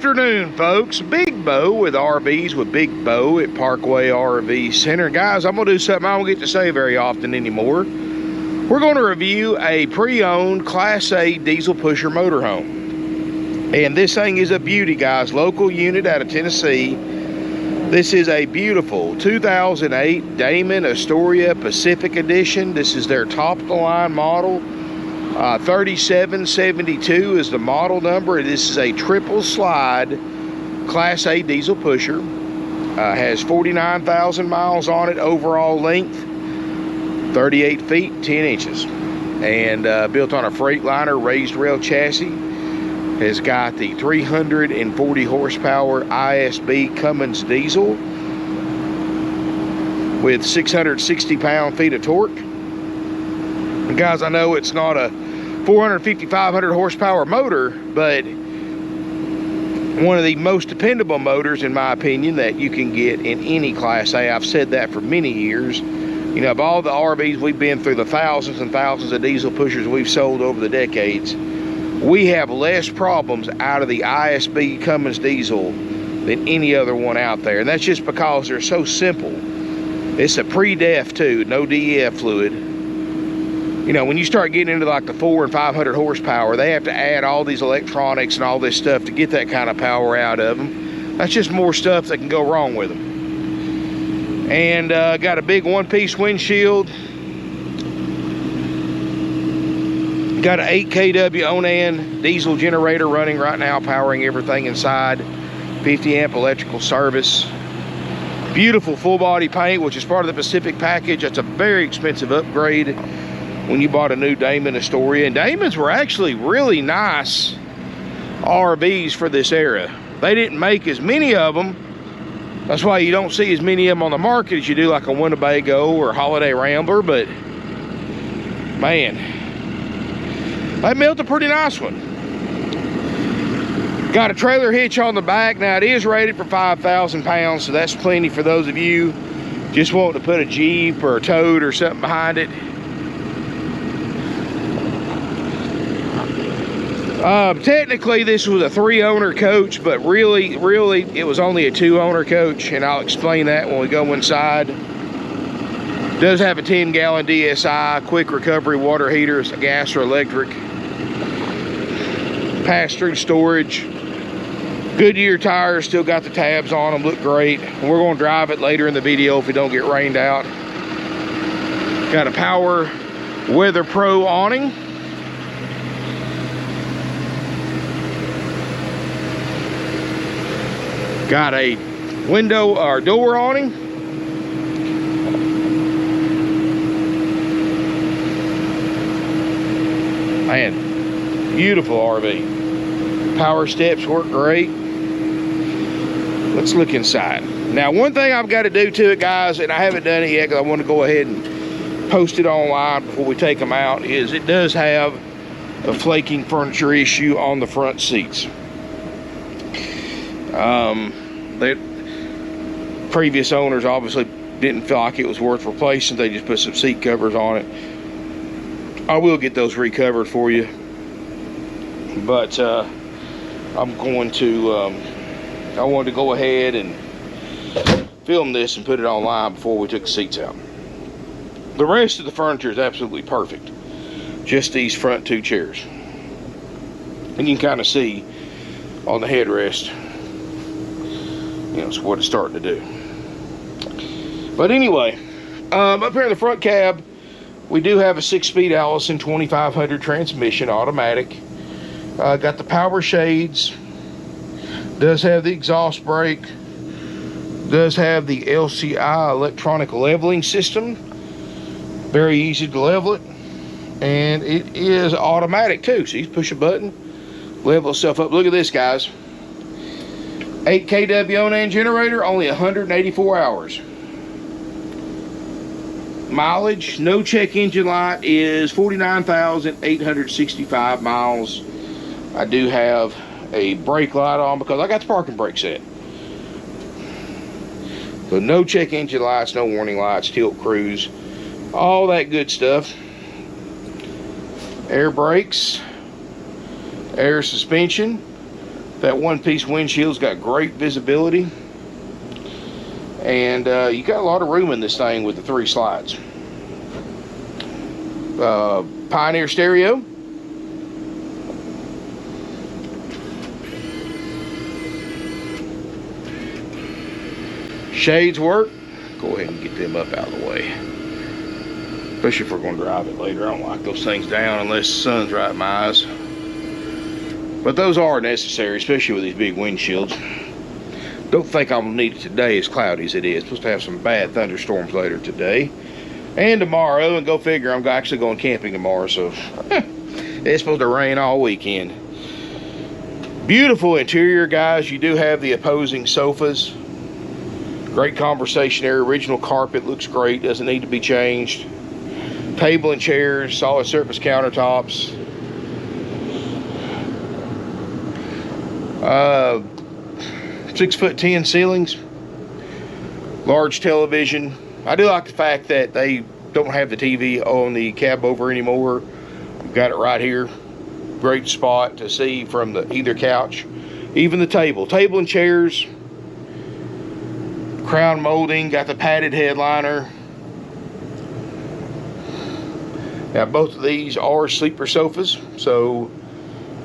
afternoon, folks. Big Bo with RVs with Big Bo at Parkway RV Center. Guys, I'm going to do something I don't get to say very often anymore. We're going to review a pre-owned Class A diesel pusher motorhome. And this thing is a beauty, guys. Local unit out of Tennessee. This is a beautiful 2008 Damon Astoria Pacific Edition. This is their top-of-the-line model. 3772 is the model number. This is a triple slide Class A diesel pusher. Has 49,000 miles on it. Overall length 38 feet 10 inches, and built on a Freightliner raised rail chassis. Has got the 340 horsepower ISB Cummins diesel with 660 pound-feet of torque. And guys, I know it's not a 450, 500 horsepower motor, but one of the most dependable motors, in my opinion, that you can get in any Class A. I've said that for many years. You know, of all the RVs we've been through, the thousands and thousands of diesel pushers we've sold over the decades, we have less problems out of the ISB Cummins diesel than any other one out there. And that's just because they're so simple. It's a pre-def too, no DEF fluid. You know, when you start getting into like the 400 and 500 horsepower, they have to add all these electronics and all this stuff to get that kind of power out of them. That's just more stuff that can go wrong with them. And got a big one-piece windshield. Got an 8 kW Onan diesel generator running right now, powering everything inside. 50 amp electrical service. Beautiful full body paint, which is part of the Pacific package. That's a very expensive upgrade when you bought a new Damon Astoria. And Damons were actually really nice RVs for this era. They didn't make as many of them. That's why you don't see as many of them on the market as you do like a Winnebago or Holiday Rambler. But man, they built a pretty nice one. Got a trailer hitch on the back. Now it is rated for 5,000 pounds, so that's plenty for those of you just wanting to put a Jeep or a Toad or something behind it. Technically this was a 3-owner coach, but really it was only a 2-owner coach, and I'll explain that when we go inside. It does have a 10-gallon DSI, quick recovery water heater. It's a gas or electric. Pass-through storage. Goodyear tires, still got the tabs on them, look great. And we're going to drive it later in the video if we don't get rained out. Got a Power Weather Pro awning. Got a window or door awning. Man, beautiful RV. Power steps work great. Let's look inside. Now, one thing I've got to do to it, guys, and I haven't done it yet because I want to go ahead and post it online before we take them out, is it does have a flaking furniture issue on the front seats. The previous owners obviously didn't feel like it was worth replacing. They just put some seat covers on it. I will get those recovered for you, but I'm going to I wanted to go ahead and film this and put it online before we took the seats out. The rest of the furniture is absolutely perfect, just these front 2 chairs, and you can kind of see on the headrest, you know, it's what it's starting to do. But anyway, up here in the front cab, we do have a 6-speed Allison 2500 transmission, automatic. Got the power shades. Does have the exhaust brake. Does have the LCI electronic leveling system. Very easy to level it. And it is automatic too. So you push a button, level itself up. Look at this, guys. 8 kW Onan generator, only 184 hours. Mileage, no check engine light, is 49,865 miles. I do have a brake light on because I got the parking brake set. So no check engine lights, no warning lights, tilt cruise, all that good stuff. Air brakes, air suspension, That one-piece windshield's got great visibility. And you got a lot of room in this thing with the 3 slides. Pioneer stereo. Shades work. Go ahead and get them up out of the way. Especially if we're going to drive it later. I don't like those things down unless the sun's right in my eyes. But those are necessary, especially with these big windshields. Don't think I'm going to need it today as cloudy as it is. Supposed to have some bad thunderstorms later today. And tomorrow, and go figure, I'm actually going camping tomorrow, so it's supposed to rain all weekend. Beautiful interior, guys. You do have the opposing sofas. Great conversation area. Original carpet looks great. Doesn't need to be changed. Table and chairs. Solid surface countertops. 6'10" ceilings. Large television. I do like the fact that they don't have the TV on the cab over anymore. We've got it right here. Great spot to see from the either couch. Even the table. Table and chairs. Crown molding. Got the padded headliner. Now both of these are sleeper sofas, so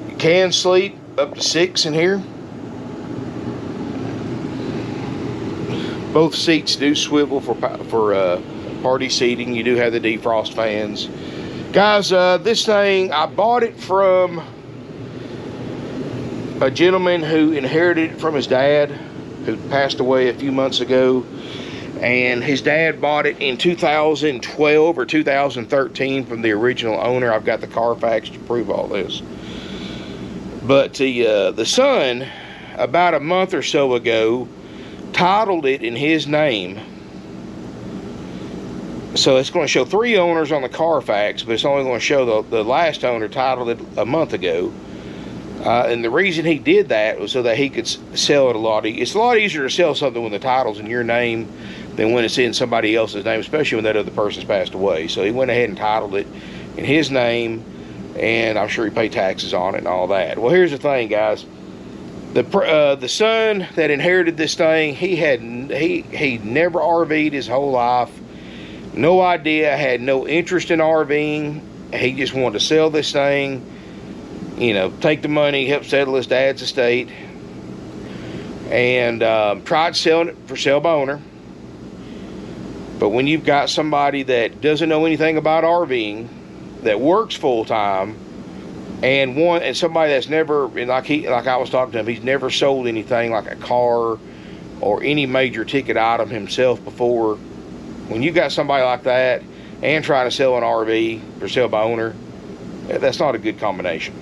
you can sleep up to 6 in here. Both seats do swivel for party seating. You do have the defrost fans. Guys, this thing, I bought it from a gentleman who inherited it from his dad, who passed away a few months ago. And his dad bought it in 2012 or 2013 from the original owner. I've got the Carfax to prove all this. But the son, about a month or so ago, titled it in his name. So it's going to show 3 owners on the Carfax, but it's only going to show the last owner titled it a month ago. And the reason he did that was so that he could sell it a lot. It's a lot easier to sell something when the title's in your name than when it's in somebody else's name, especially when that other person's passed away. So he went ahead and titled it in his name, and I'm sure he paid taxes on it and all that. Well, here's the thing, guys. The son that inherited this thing, he never RV'd his whole life. No idea, had no interest in RVing. He just wanted to sell this thing, you know, take the money, help settle his dad's estate, and tried selling it for sale by owner. But when you've got somebody that doesn't know anything about RVing, that works full time, and somebody that's never, like I was talking to him, he's never sold anything like a car or any major ticket item himself before. When you got somebody like that and trying to sell an RV for sale by owner, that's not a good combination.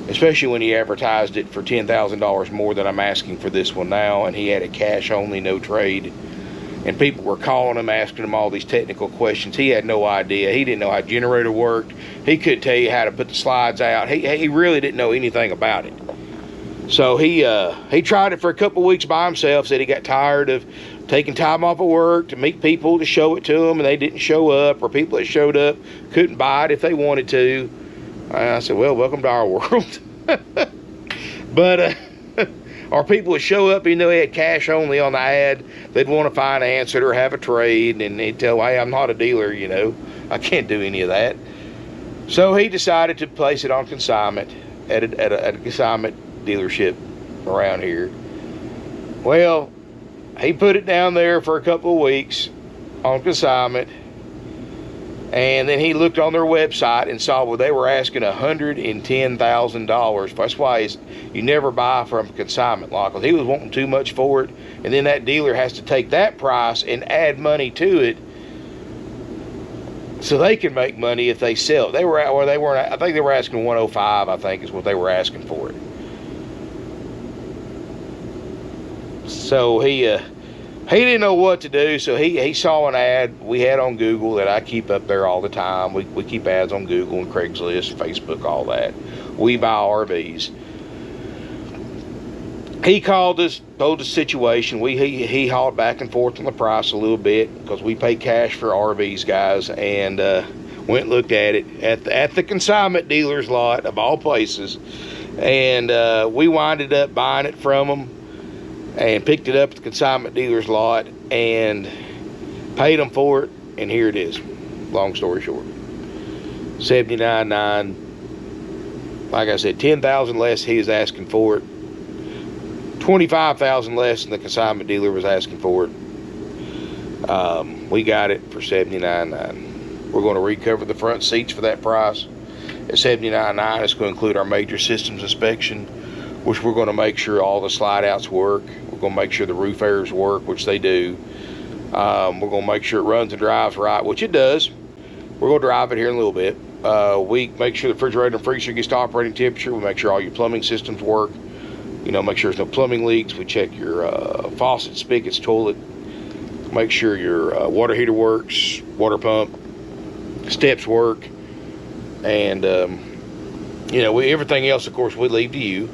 Especially when he advertised it for $10,000 more than I'm asking for this one now, and he had a cash only, no trade. And people were calling him, asking him all these technical questions. He had no idea. He didn't know how a generator worked. He couldn't tell you how to put the slides out. He really didn't know anything about it. So he tried it for a couple weeks by himself, said he got tired of taking time off of work to meet people to show it to them, and they didn't show up, or people that showed up couldn't buy it if they wanted to. I said, well, welcome to our world. But or people would show up, even though he had cash only on the ad, they'd want to finance it or have a trade, and he'd tell, hey, I'm not a dealer, you know, I can't do any of that. So he decided to place it on consignment at a consignment dealership around here. Well, he put it down there for a couple of weeks on consignment, and then he looked on their website and saw, well, they were asking $110,000. That's why you never buy from a consignment lot, because he was wanting too much for it, and then that dealer has to take that price and add money to it so they can make money if they sell it. I think they were asking 105, I think is what they were asking for it. So he didn't know what to do, so he saw an ad we had on Google that I keep up there all the time. We keep ads on Google and Craigslist, Facebook, all that. We buy RVs. He called us, told us the situation. He hauled back and forth on the price a little bit because we pay cash for RVs, guys, and went and looked at it at the consignment dealer's lot of all places. And we winded up buying it from them and picked it up at the consignment dealer's lot and paid them for it, and here it is. Long story short, $79,900. Like I said, $10,000 less he was asking for it, $25,000 less than the consignment dealer was asking for it. We got it for $79,900. We're going to recover the front seats for that price at $79,900. It's going to include our major systems inspection, which we're going to make sure all the slide outs work. We're going to make sure the roof airs work, which they do. We're going to make sure it runs and drives right, which it does. We're going to drive it here in a little bit. We make sure the refrigerator and freezer gets to operating temperature. We make sure all your plumbing systems work. You know, make sure there's no plumbing leaks. We check your faucets, spigots, toilet. Make sure your water heater works, water pump, steps work. And, you know, everything else, of course, we leave to you.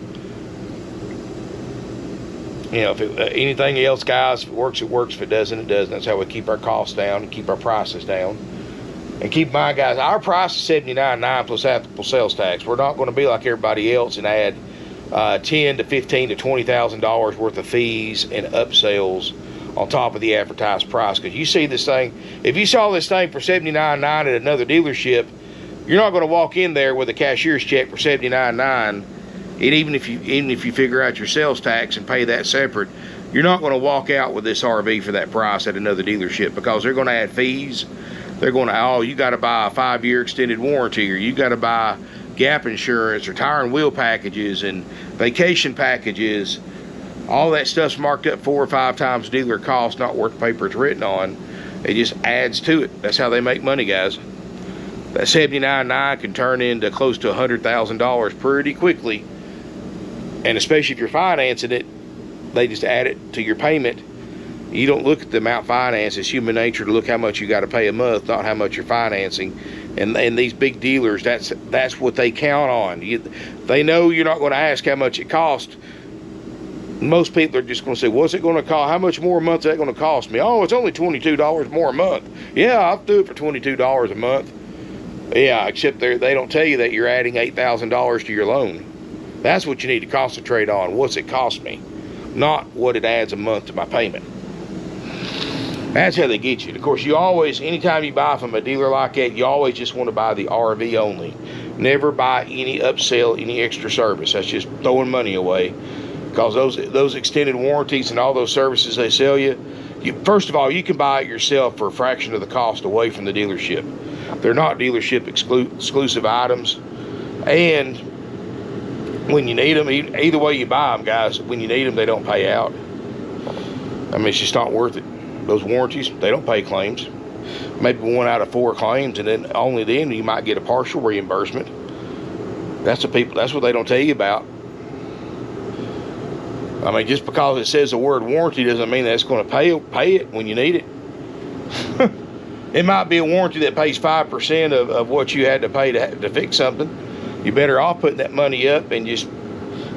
You know, if anything else, guys, if it works, it works. If it doesn't, it doesn't. That's how we keep our costs down and keep our prices down. And keep in mind, guys, our price is $79,900 plus applicable sales tax. We're not going to be like everybody else and add $10,000 to $15,000 to $20,000 worth of fees and upsells on top of the advertised price. Because you see this thing, if you saw this thing for $79,900 at another dealership, you're not going to walk in there with a cashier's check for $79,900. And even if you figure out your sales tax and pay that separate, you're not going to walk out with this RV for that price at another dealership, because they're going to add fees. They're going to, oh, you got to buy a 5-year extended warranty, or you got to buy gap insurance, or tire and wheel packages and vacation packages. All that stuff's marked up 4 or 5 times dealer cost, not worth the paper it's written on. It just adds to it. That's how they make money, guys. That $79,900 can turn into close to $100,000 pretty quickly. And especially if you're financing it, they just add it to your payment. You don't look at the amount financed. It's human nature to look how much you got to pay a month, not how much you're financing. And these big dealers, that's what they count on. They know you're not going to ask how much it costs. Most people are just going to say, what's it going to cost? How much more a month is that going to cost me? Oh, it's only $22 more a month. Yeah, I'll do it for $22 a month. Yeah, except they don't tell you that you're adding $8,000 to your loan. That's what you need to concentrate on. What's it cost me? Not what it adds a month to my payment. That's how they get you. Of course, you always, anytime you buy from a dealer like that, you always just want to buy the RV only. Never buy any upsell, any extra service. That's just throwing money away. Because those extended warranties and all those services they sell you, first of all, you can buy it yourself for a fraction of the cost away from the dealership. They're not dealership exclusive items. And when you need them, either way you buy them, guys, when you need them, they don't pay out. I mean, it's just not worth it. Those warranties, they don't pay claims. Maybe 1 out of 4 claims, and then only then you might get a partial reimbursement. That's what they don't tell you about. I mean, just because it says the word warranty doesn't mean that it's going to pay it when you need it. It might be a warranty that pays 5% of what you had to pay to fix something. You're better off putting that money up and just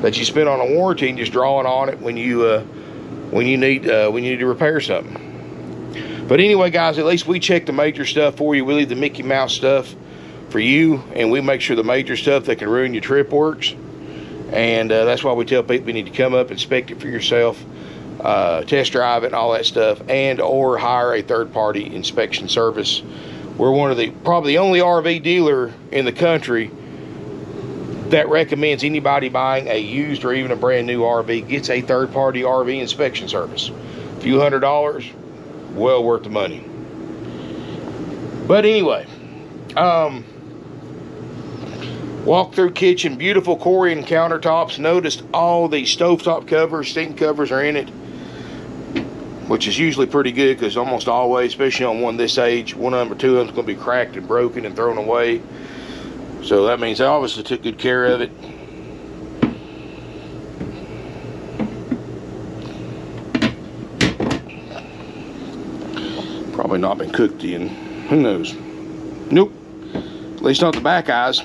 that you spent on a warranty and just drawing on it when you need to repair something. But anyway, guys, at least we check the major stuff for you. We leave the Mickey Mouse stuff for you, and we make sure the major stuff that can ruin your trip works. And that's why we tell people you need to come up, inspect it for yourself, test drive it and all that stuff, and or hire a third-party inspection service. We're one of probably the only RV dealer in the country that recommends anybody buying a used or even a brand new RV gets a third-party RV inspection service. A few $100s, well worth the money. But anyway, walk through kitchen, beautiful Corian countertops. Noticed all the stovetop covers, sink covers are in it, which is usually pretty good, because almost always, especially on one this age, one of them or two of them is going to be cracked and broken and thrown away. So that means they obviously took good care of it. Probably not been cooked in. Who knows? Nope. At least not the back eyes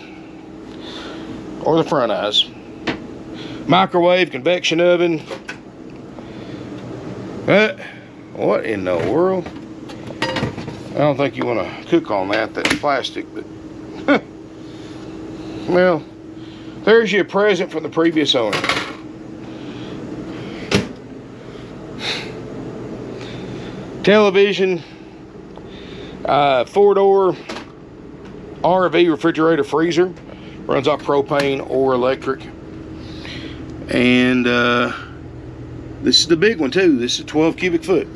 or the front eyes. Microwave, convection oven. What in the world? I don't think you want to cook on that. That's plastic, but well, There's your present from the previous owner. Television, 4-door RV refrigerator freezer, runs off propane or electric. And this is the big one too. This is 12 cubic foot.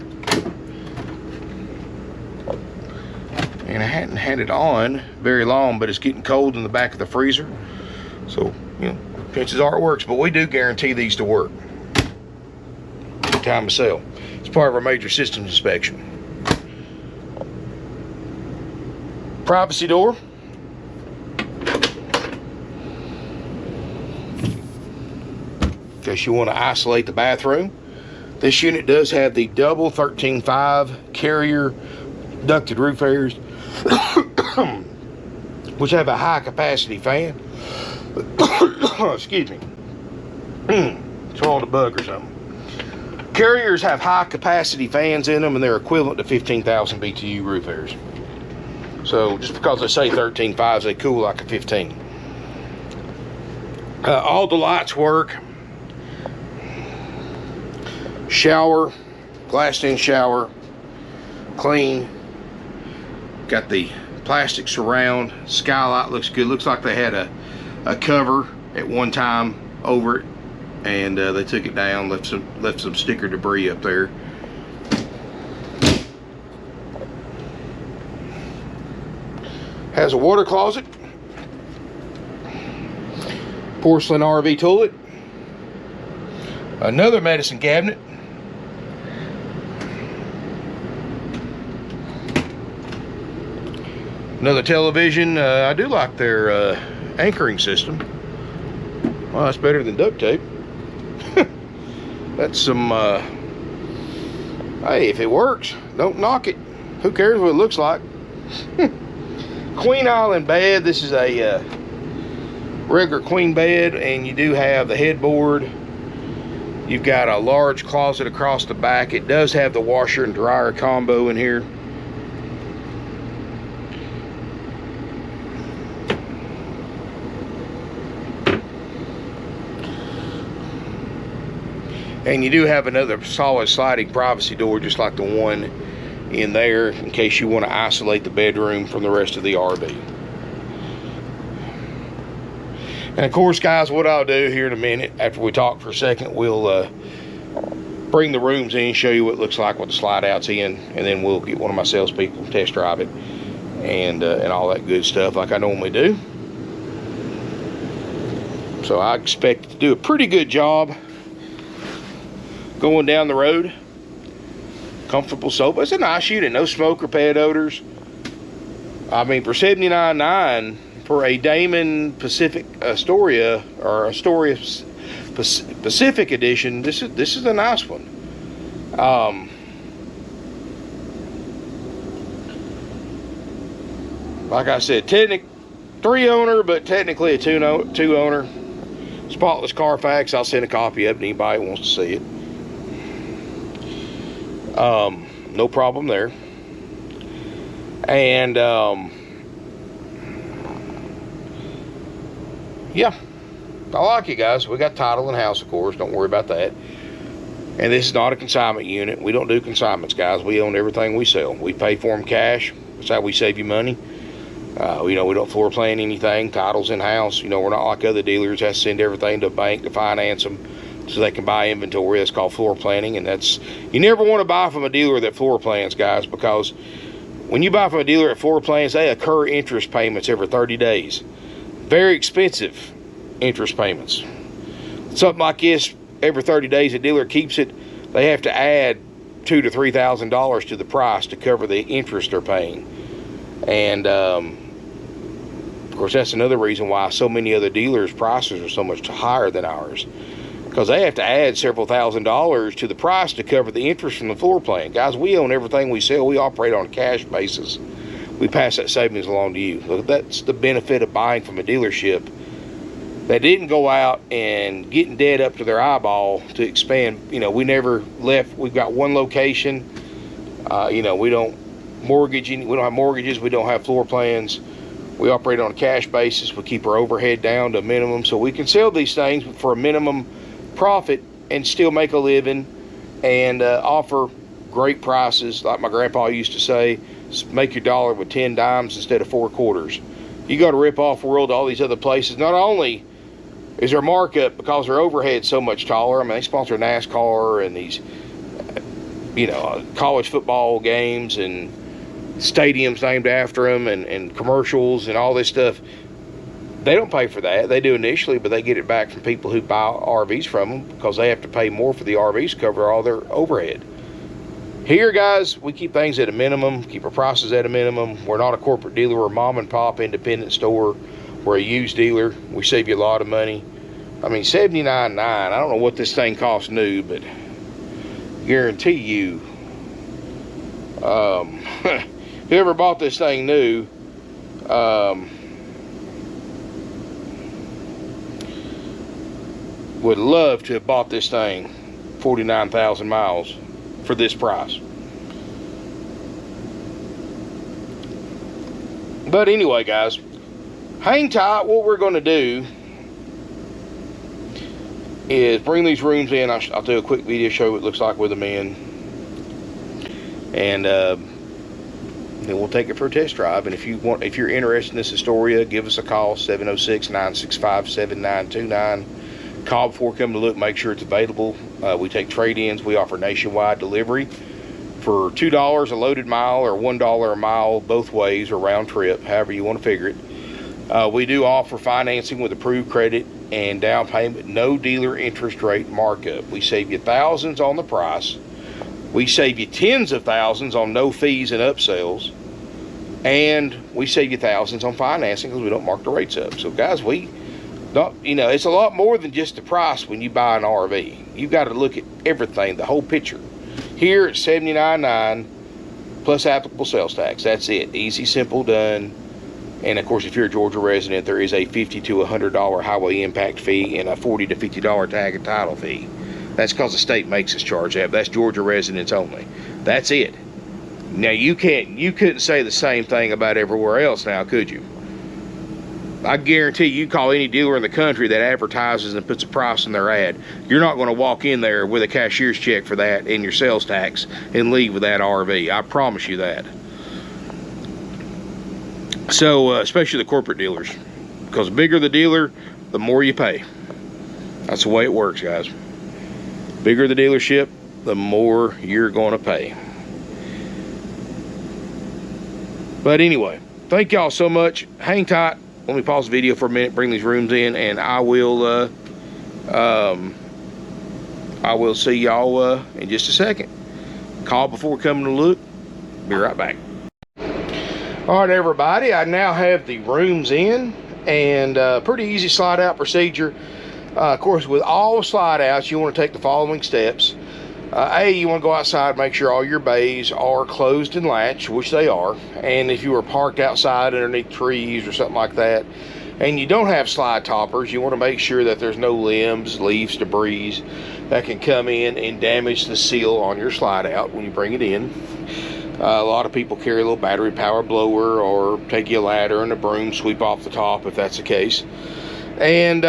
And I hadn't had it on very long, but it's getting cold in the back of the freezer. So, you know, chances are it works, but we do guarantee these to work. Time to sell. It's part of our major systems inspection. Privacy door. In case you want to isolate the bathroom. This unit does have the double 13.5 carrier ducted roof areas, which have a high capacity fan. Excuse me. Swallowed a bug or something. Carriers have high capacity fans in them, and they're equivalent to 15,000 BTU roof airs. So just because they say 13.5s, they cool like a 15. All the lights work. Shower, glassed in shower, clean. Got the plastic surround. Skylight looks good. Looks like they had a cover at one time over it, and they took it down, left some sticker debris up there. Has a water closet, porcelain RV toilet, another medicine cabinet, another television. I do like their anchoring system. Well, that's better than duct tape. That's some, hey, if it works, don't knock it. Who cares what it looks like? Queen island bed. This is a regular queen bed, and you do have the headboard. You've got a large closet across the back. It does have the washer and dryer combo in here. And you do have another solid sliding privacy door, just like the one in there, in case you want to isolate the bedroom from the rest of the RV. And of course, guys, what I'll do here in a minute, after we talk for a second, we'll bring the rooms in, show you what it looks like with the slide outs in, and then we'll get one of my salespeople to test drive it and all that good stuff like I normally do. So I expect to do a pretty good job going down the road. Comfortable sofa. It's a nice unit. No smoke or pet odors. I mean, for $79.9 for a Damon Pacific Astoria, or Astoria Pacific Edition, this is a nice one. Like I said, 3-owner, but technically a two owner. Spotless Carfax. I'll send a copy of it to anybody who wants to see it. No problem there. And yeah, I like it, guys. We got title and house, of course. Don't worry about that. And this is not a consignment unit. We don't do consignments, guys. We own everything we sell. We pay for them cash. That's how we save you money. You know, we don't floor plan anything. Title's in house. You know, we're not like other dealers that have to send everything to a bank to finance them so they can buy inventory. That's called floor planning, and that's, you never want to buy from a dealer that floor plans, guys, because when you buy from a dealer that floor plans, they occur interest payments every 30 days. Very expensive interest payments. Something like this, every 30 days a dealer keeps it, they have to add $2,000 to $3,000 to the price to cover the interest they're paying. And of course, that's another reason why so many other dealers' prices are so much higher than ours, because they have to add several $1,000s to the price to cover the interest from the floor plan. Guys, we own everything we sell. We operate on a cash basis. We pass that savings along to you. Look, that's the benefit of buying from a dealership that didn't go out and getting debt up to their eyeball to expand. You know, we never left. We've got one location. You know, we don't mortgage. We don't have mortgages. We don't have floor plans. We operate on a cash basis. We keep our overhead down to a minimum, so we can sell these things for a minimum profit and still make a living, and offer great prices. Like my grandpa used to say, make your dollar with 10 dimes instead of 4 quarters. You go to rip-off world, all these other places, not only is their markup because their overhead's so much taller. I mean, they sponsor NASCAR and these, you know, college football games and stadiums named after them, and commercials and all this stuff. They don't pay for that. They do initially, but they get it back from people who buy RVs from them, because they have to pay more for the RVs to cover all their overhead. Here, guys, we keep things at a minimum, keep our prices at a minimum. We're not a corporate dealer. We're a mom and pop independent store. We're a used dealer. We save you a lot of money. I mean, $79.9. I don't know what this thing costs new, but guarantee you, whoever bought this thing new, would love to have bought this thing 49,000 miles for this price. But anyway, guys, hang tight. What we're going to do is bring these rooms in. I'll do a quick video show what it looks like with them in, and then we'll take it for a test drive. And if you're interested in this Astoria, give us a call, 706-965-7929. Call before coming to look, make sure it's available. We take trade-ins. We offer nationwide delivery for $2 a loaded mile, or $1 a mile both ways, or round trip, however you want to figure it. We do offer financing with approved credit and down payment, no dealer interest rate markup. We save you thousands on the price. We save you tens of thousands on no fees and upsells. And we save you thousands on financing, because we don't mark the rates up. So guys, we don't, you know, it's a lot more than just the price when you buy an RV. You've got to look at everything, the whole picture. Here it's $79.9 plus applicable sales tax. That's it. Easy, simple, done. And of course, if you're a Georgia resident, there is a $50 to $100 highway impact fee and a $40 to $50 tag and title fee. That's because the state makes us charge that. That's Georgia residents only. That's it. Now you couldn't say the same thing about everywhere else now, could you? I guarantee you call any dealer in the country that advertises and puts a price in their ad, you're not going to walk in there with a cashier's check for that and your sales tax and leave with that RV. I promise you that. So, especially the corporate dealers, because the bigger the dealer, the more you pay. That's the way it works, guys. Bigger the dealership, the more you're going to pay. But anyway, thank y'all so much. Hang tight. Let me pause the video for a minute, bring these rooms in, and I will see y'all in just a second. Call before coming to look. Be right back. All right, everybody, I now have the rooms in, and pretty easy slide out procedure. Of course, with all slide outs, you want to take the following steps. You want to go outside, make sure all your bays are closed and latched, which they are. And if you were parked outside underneath trees or something like that, and you don't have slide toppers, you want to make sure that there's no limbs, leaves, debris that can come in and damage the seal on your slide out when you bring it in. A lot of people carry a little battery power blower, or take you a ladder and a broom, sweep off the top if that's the case. And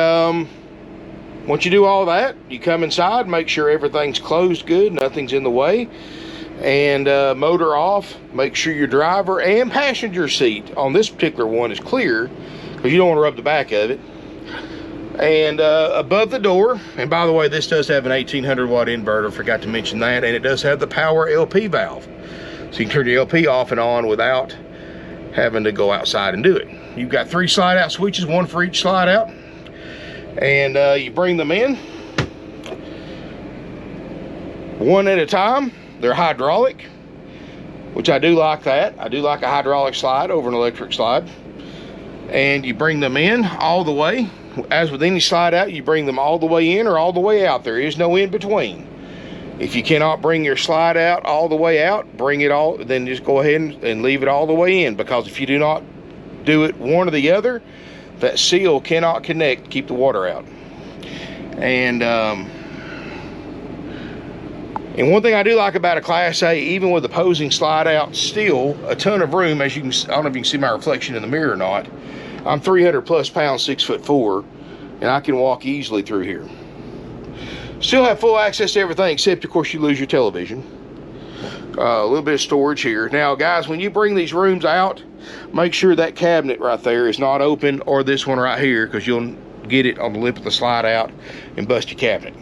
once you do all that, you come inside, make sure everything's closed good, nothing's in the way, and motor off. Make sure your driver and passenger seat on this particular one is clear, because you don't want to rub the back of it. And above the door, and by the way, this does have an 1800 watt inverter, forgot to mention that, and it does have the power LP valve. So you can turn your LP off and on without having to go outside and do it. You've got 3 slide out switches, 1 for each slide out. And you bring them in one at a time. They're hydraulic, which I do like that. I do like a hydraulic slide over an electric slide. And you bring them in all the way. As with any slide out, you bring them all the way in or all the way out. There is no in between. If you cannot bring your slide out all the way out, bring it all, then just go ahead and leave it all the way in, because if you do not do it one or the other, that seal cannot connect to keep the water out. And And one thing I do like about a Class A, even with opposing slide out, still a ton of room. As you can, I don't know if you can see my reflection in the mirror or not. I'm 300 plus pounds, 6'4", and I can walk easily through here. Still have full access to everything, except of course you lose your television. A little bit of storage here. Now guys, when you bring these rooms out, make sure that cabinet right there is not open, or this one right here, because you'll get it on the lip of the slide out and bust your cabinet.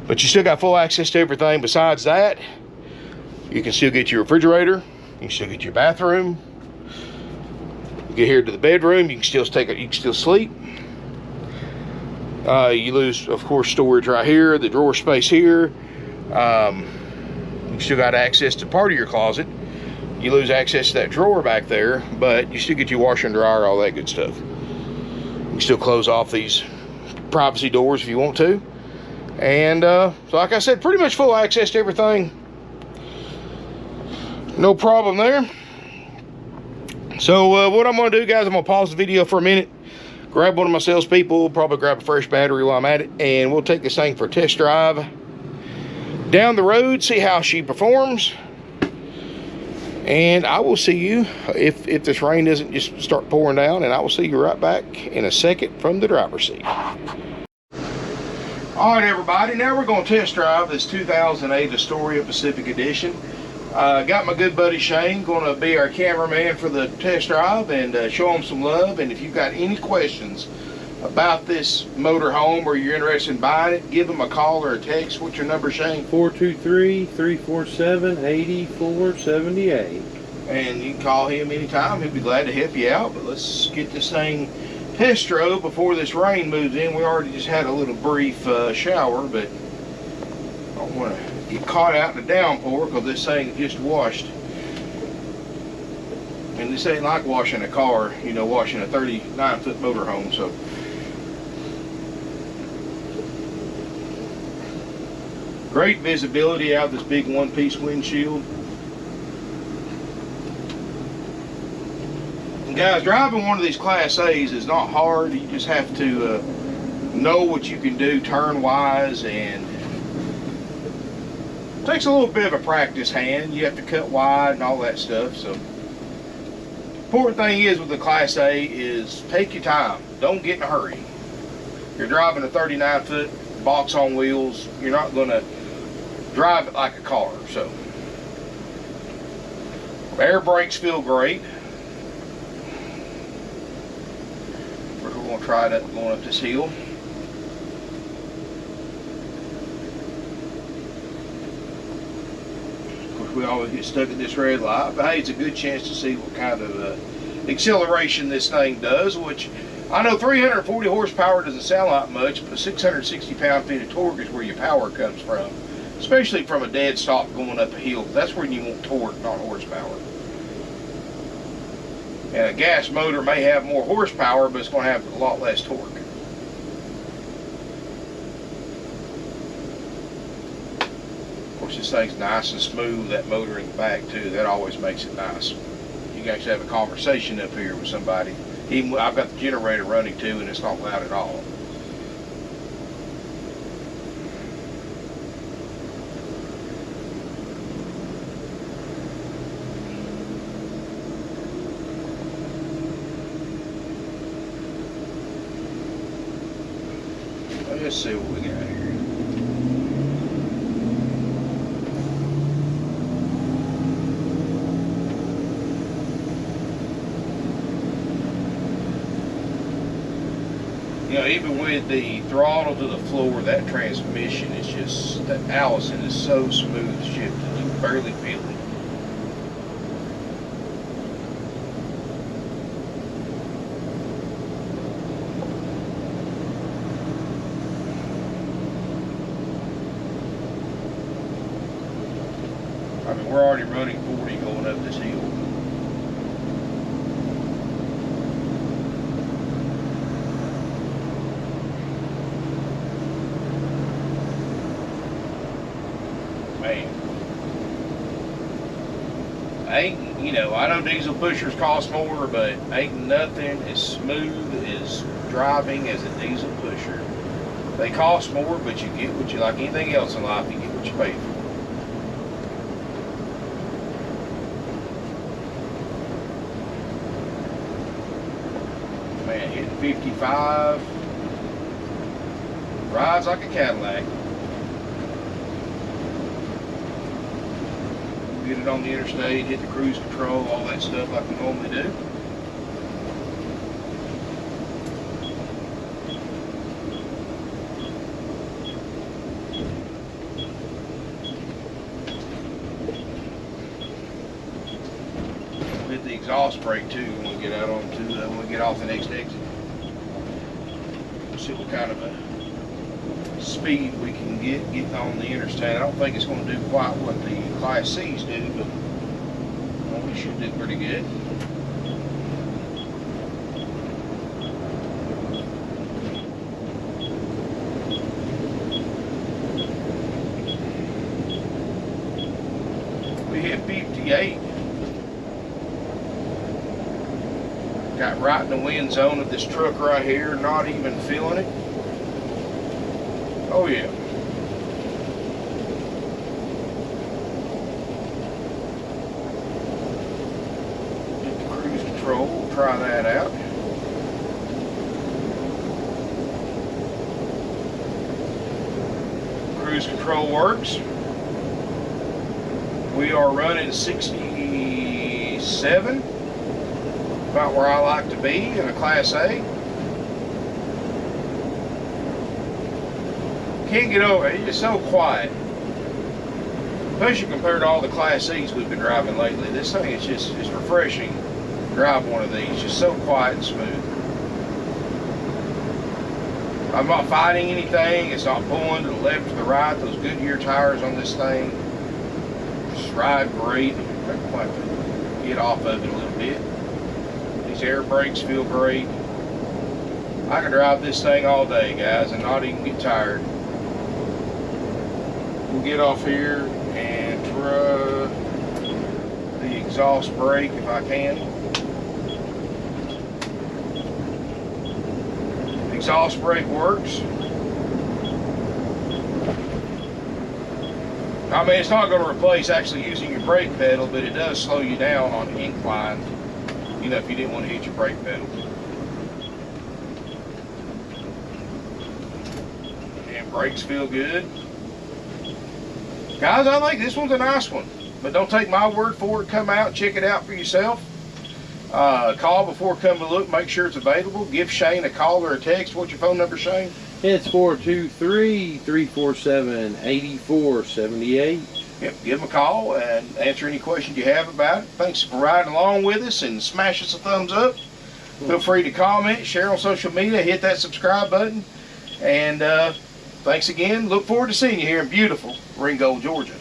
But you still got full access to everything. Besides that, you can still get your refrigerator. You can still get your bathroom. You get here to the bedroom. You can still take it. You can still sleep. You lose, of course, storage right here. The drawer space here. You still got access to part of your closet. You lose access to that drawer back there, but you still get your washer and dryer, all that good stuff. You can still close off these privacy doors if you want to. And so like I said, pretty much full access to everything. No problem there. So what I'm going to do, guys, I'm going to pause the video for a minute, grab one of my salespeople, probably grab a fresh battery while I'm at it, and we'll take this thing for a test drive down the road, see how she performs. And I will see you if this rain doesn't just start pouring down, and I will see you right back in a second from the driver's seat. All right, everybody, now we're going to test drive this 2008 Astoria Pacific Edition. Got my good buddy Shane going to be our cameraman for the test drive and show him some love. And if you've got any questions about this motorhome or you're interested in buying it, give him a call or a text. What's your number, Shane? 423-347-8478. And you can call him anytime. He'll be glad to help you out. But let's get this thing test drove before this rain moves in. We already just had a little brief shower, but I don't want to get caught out in the downpour because this thing just washed. And this ain't like washing a car, you know, washing a 39-foot motorhome. So great visibility out of this big one-piece windshield. Guys, driving one of these Class A's is not hard. You just have to know what you can do turn-wise, and it takes a little bit of a practice hand. You have to cut wide and all that stuff. So, the important thing is with the Class A is take your time. Don't get in a hurry. You're driving a 39-foot box on wheels. You're not going to drive it like a car. So, air brakes feel great. We're going to try it going up this hill. Of course, we always get stuck at this red light, but hey, it's a good chance to see what kind of acceleration this thing does, which I know 340 horsepower doesn't sound like much, but 660 pound-feet of torque is where your power comes from, especially from a dead stop going up a hill. That's where you want torque, not horsepower. And a gas motor may have more horsepower, but it's going to have a lot less torque. Of course, this thing's nice and smooth, that motor in the back too. That always makes it nice. You can actually have a conversation up here with somebody. Even I've got the generator running too, and it's not loud at all. Let's see what we got here. You know, even with the throttle to the floor, that transmission is just, that Allison is so smooth shifted, you can barely feel it. I mean, we're already running 40 going up this hill. Man. Ain't, you know, I know diesel pushers cost more, but ain't nothing as smooth as driving as a diesel pusher. They cost more, but you get what you, like anything else in life, you get what you pay for. Man, hitting 55. Rides like a Cadillac. Get it on the interstate, hit the cruise control, all that stuff like we normally do. We'll hit the exhaust brake too when we get out onto when we get off the next exit. See what kind of a speed we can get getting on the interstate. I don't think it's going to do quite what the Class C's do, but well, we should do pretty good. We hit 58. Got right in the wind zone of this truck right here, not even feeling it. Oh yeah. Hit the cruise control, we'll try that out. Cruise control works. We are running 67, about where I like to be in a Class A. Can't get over it. It's just so quiet. Especially compared to all the Class C's we've been driving lately. This thing is just, it's refreshing to drive one of these. Just so quiet and smooth. I'm not fighting anything. It's not pulling to the left or the right. Those Goodyear tires on this thing just ride great. I have to get off of it a little bit. These air brakes feel great. I can drive this thing all day, guys, and not even get tired. We'll get off here and try the exhaust brake if I can. The exhaust brake works. I mean, it's not going to replace actually using your brake pedal, but it does slow you down on incline, you know, if you didn't want to hit your brake pedal. And brakes feel good. Guys, I think this one's a nice one, but don't take my word for it. Come out, check it out for yourself. Call before coming to look, make sure it's available. Give Shane a call or a text. What's your phone number, Shane? It's 423-347-8478. Yep, give them a call and answer any questions you have about it. Thanks for riding along with us, and smash us a thumbs up. Feel free to comment, share on social media, hit that subscribe button, and thanks again. Look forward to seeing you here in beautiful Ringgold, Georgia.